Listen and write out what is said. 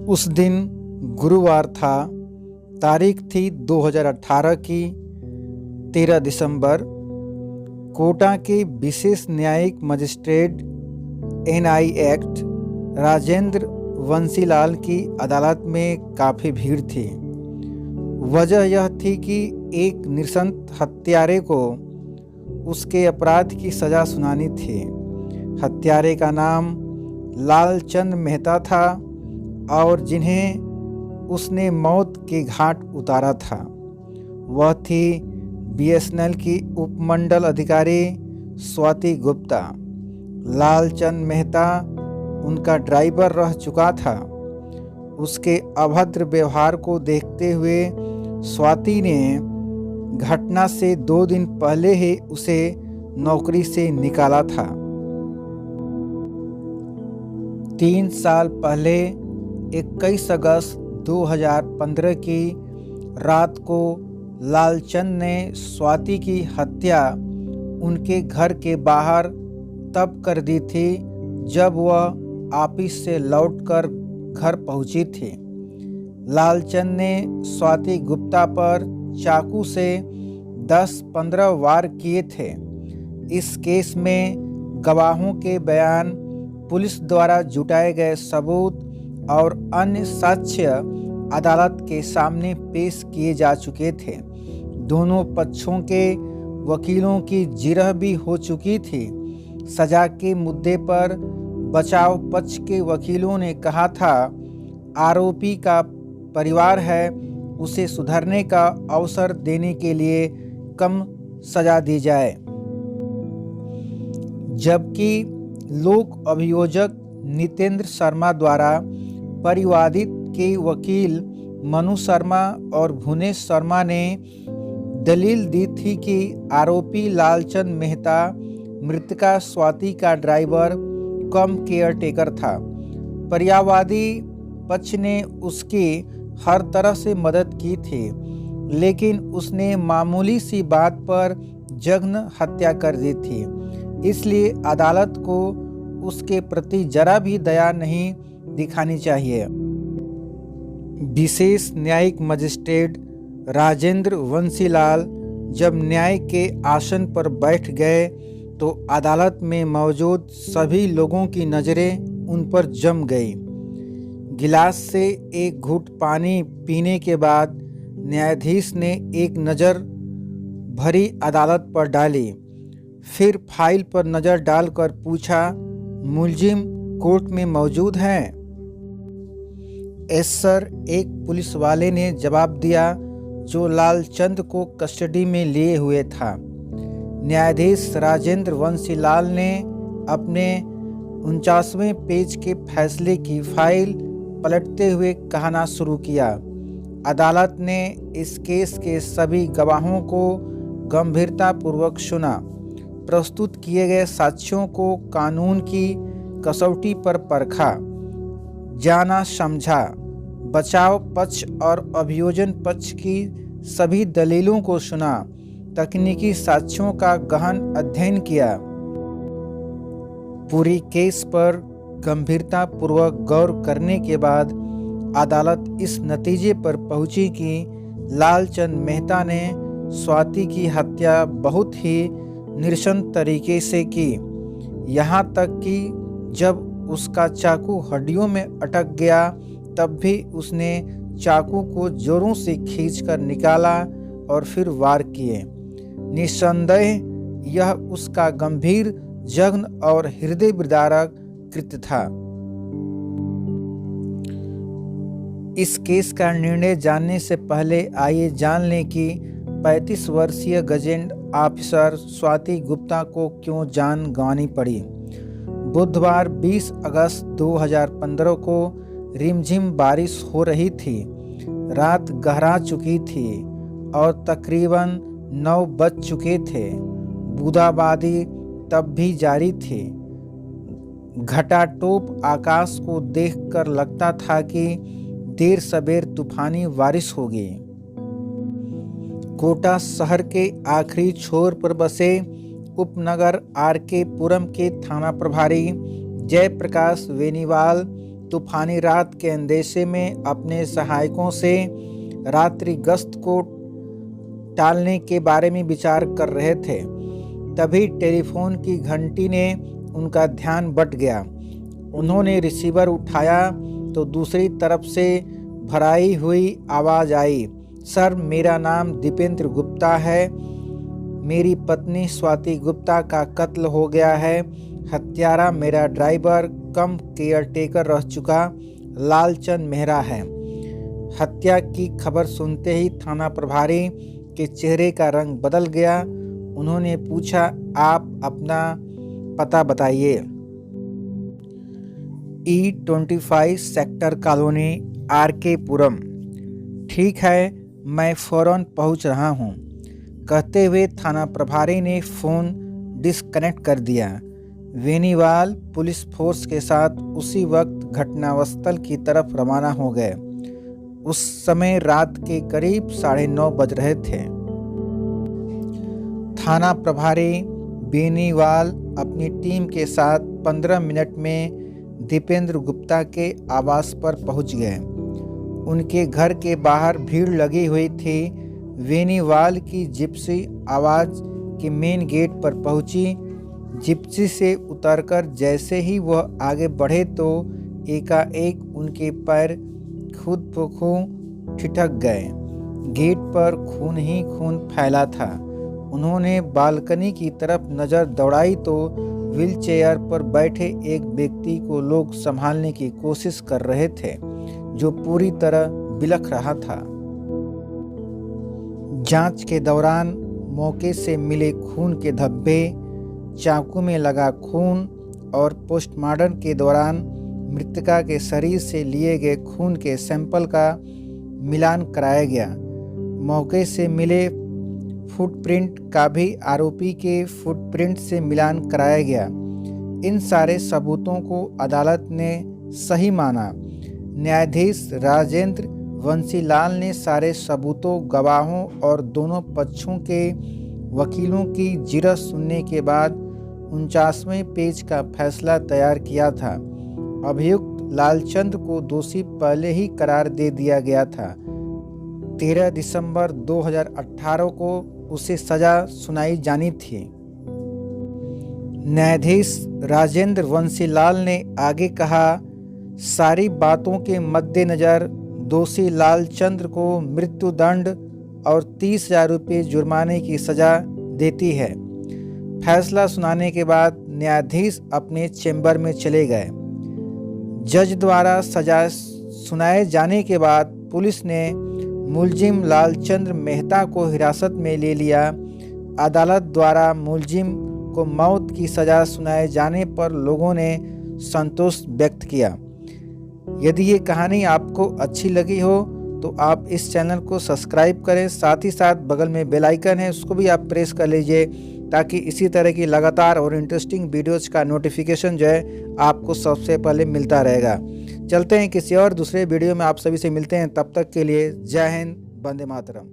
उस दिन गुरुवार था। तारीख थी 2018 की 13 दिसंबर। कोटा के विशेष न्यायिक magistrate NI act Rajendra Vanshilal की अदालत में काफ़ी भीड़ थी। वजह यह थी कि एक नृशंस हत्यारे को उसके अपराध की सज़ा सुनानी थी। हत्यारे का नाम लालचंद मेहता था और जिन्हें उसने मौत के घाट उतारा था वह थी BSNL की उपमंडल अधिकारी स्वाति गुप्ता। लालचंद मेहता उनका ड्राइवर रह चुका था। उसके अभद्र व्यवहार को देखते हुए स्वाति ने घटना से 2 दिन पहले ही उसे नौकरी से निकाला था। 3 साल पहले 21 अगस्त 2015 की रात को लालचंद ने स्वाति की हत्या उनके घर के बाहर तब कर दी थी जब वह ऑफिस से लौटकर घर पहुंची थी। लालचंद ने स्वाति गुप्ता पर चाकू से 10-15 वार किए थे। इस केस में गवाहों के बयान, पुलिस द्वारा जुटाए गए सबूत और अन्य साक्ष्य अदालत के सामने पेश किए जा चुके थे। दोनों पक्षों के वकीलों की जिरह भी हो चुकी थी। सजा के मुद्दे पर बचाव पक्ष के वकीलों ने कहा था, आरोपी का परिवार है, उसे सुधरने का अवसर देने के लिए कम सजा दी जाए। जबकि लोक अभियोजक नितेंद्र शर्मा द्वारा परिवादित के वकील मनु शर्मा और भुवनेश शर्मा ने दलील दी थी कि आरोपी लालचंद मेहता मृतका स्वाति का ड्राइवर कम केयरटेकर था। परिवादी पक्ष ने उसकी हर तरह से मदद की थी, लेकिन उसने मामूली सी बात पर जघन्य हत्या कर दी थी। इसलिए अदालत को उसके प्रति जरा भी दया नहीं दिखानी चाहिए। विशेष न्यायिक मजिस्ट्रेट राजेंद्र वंशीलाल जब न्याय के आसन पर बैठ गए तो अदालत में मौजूद सभी लोगों की नज़रें उन पर जम गई। गिलास से एक घूंट पानी पीने के बाद न्यायाधीश ने एक नज़र भरी अदालत पर डाली। फिर फाइल पर नज़र डालकर पूछा, मुलजिम कोर्ट में मौजूद हैं? यस सर, एक पुलिस वाले ने जवाब दिया जो लालचंद को कस्टडी में लिए हुए था। न्यायाधीश राजेंद्र वंशीलाल ने अपने 49वें पेज के फैसले की फाइल पलटते हुए कहना शुरू किया। अदालत ने इस केस के सभी गवाहों को गंभीरतापूर्वक सुना। प्रस्तुत किए गए साक्ष्यों को कानून की कसौटी पर परखा, जाना समझा। बचाव पक्ष और अभियोजन पक्ष की सभी दलीलों को सुना। तकनीकी साक्ष्यों का गहन अध्ययन किया। पूरी केस पर गंभीरतापूर्वक गौर करने के बाद अदालत इस नतीजे पर पहुंची कि लालचंद मेहता ने स्वाति की हत्या बहुत ही नृशंस तरीके से की। यहाँ तक कि जब उसका चाकू हड्डियों में अटक गया तब भी उसने चाकू को जोरों से खींचकर निकाला और फिर वार किए। निस्संदेह यह उसका गंभीर, जघन्य और हृदय विदारक कृत्य था। इस केस का निर्णय जानने से पहले आइए जान लें कि 35 वर्षीय गजेंट ऑफिसर स्वाति गुप्ता को क्यों जान गंवानी पड़ी। बुधवार 20 अगस्त 2015 को रिमझिम बारिश हो रही थी। रात गहरा चुकी थी और तकरीबन 9 बज चुके थे। बूंदाबांदी तब भी जारी थी। घटाटोप आकाश को देखकर लगता था कि देर सबेर तूफानी बारिश होगी। कोटा शहर के आखिरी छोर पर बसे उपनगर RK पुरम के थाना प्रभारी जयप्रकाश बेनीवाल तूफानी रात के अंदेशे में अपने सहायकों से रात्रि गश्त को टालने के बारे में विचार कर रहे थे। तभी टेलीफोन की घंटी ने उनका ध्यान बट गया। उन्होंने रिसीवर उठाया तो दूसरी तरफ से भराई हुई आवाज़ आई, सर, मेरा नाम दीपेंद्र गुप्ता है। मेरी पत्नी स्वाति गुप्ता का कत्ल हो गया है। हत्यारा मेरा ड्राइवर कम केयरटेकर रह चुका लालचंद मेहरा है। हत्या की खबर सुनते ही थाना प्रभारी के चेहरे का रंग बदल गया। उन्होंने पूछा, आप अपना पता बताइए। E25 सेक्टर कॉलोनी RK पुरम। ठीक है, मैं फ़ौरन पहुंच रहा हूं, कहते हुए थाना प्रभारी ने फ़ोन डिस्कनेक्ट कर दिया। वेनीवाल पुलिस फोर्स के साथ उसी वक्त घटनास्थल की तरफ रवाना हो गए। उस समय रात के करीब 9:30 बज रहे थे। थाना प्रभारी बेनीवाल अपनी टीम के साथ 15 मिनट में दीपेंद्र गुप्ता के आवास पर पहुंच गए। उनके घर के बाहर भीड़ लगी हुई थी। वेनीवाल की जिप्सी आवाज़ के मेन गेट पर पहुंची। जिप्सी से उतरकर जैसे ही वह आगे बढ़े तो एकाएक उनके पैर खुद ब खुद ठिठक गए। गेट पर खून ही खून फैला था। उन्होंने बालकनी की तरफ नज़र दौड़ाई तो व्हीलचेयर पर बैठे एक व्यक्ति को लोग संभालने की कोशिश कर रहे थे, जो पूरी तरह बिलख रहा था। जांच के दौरान मौके से मिले खून के धब्बे, चाकू में लगा खून और पोस्टमार्टम के दौरान मृतका के शरीर से लिए गए खून के सैंपल का मिलान कराया गया। मौके से मिले फुटप्रिंट का भी आरोपी के फुटप्रिंट से मिलान कराया गया। इन सारे सबूतों को अदालत ने सही माना। न्यायाधीश राजेंद्र वंशीलाल ने सारे सबूतों, गवाहों और दोनों पक्षों के वकीलों की जिरह सुनने के बाद 49वें पेज का फैसला तैयार किया था। अभियुक्त लालचंद को दोषी पहले ही करार दे दिया गया था। 13 दिसंबर 2018 को उसे सजा सुनाई जानी थी। न्यायाधीश राजेंद्र वंशीलाल ने आगे कहा, सारी बातों के मद्देनज़र दोषी लालचंद्र को मृत्युदंड और 30,000 रुपये जुर्माने की सज़ा देती है। फैसला सुनाने के बाद न्यायाधीश अपने चैम्बर में चले गए। जज द्वारा सजा सुनाए जाने के बाद पुलिस ने मुलजिम लालचंद्र मेहता को हिरासत में ले लिया। अदालत द्वारा मुलजिम को मौत की सज़ा सुनाए जाने पर लोगों ने संतोष व्यक्त किया। यदि ये कहानी आपको अच्छी लगी हो तो आप इस चैनल को सब्सक्राइब करें, साथ ही साथ बगल में बेल आइकन है उसको भी आप प्रेस कर लीजिए, ताकि इसी तरह की लगातार और इंटरेस्टिंग वीडियोज़ का नोटिफिकेशन जो है आपको सबसे पहले मिलता रहेगा। चलते हैं किसी और दूसरे वीडियो में आप सभी से मिलते हैं। तब तक के लिए जय हिंद, वंदे मातरम।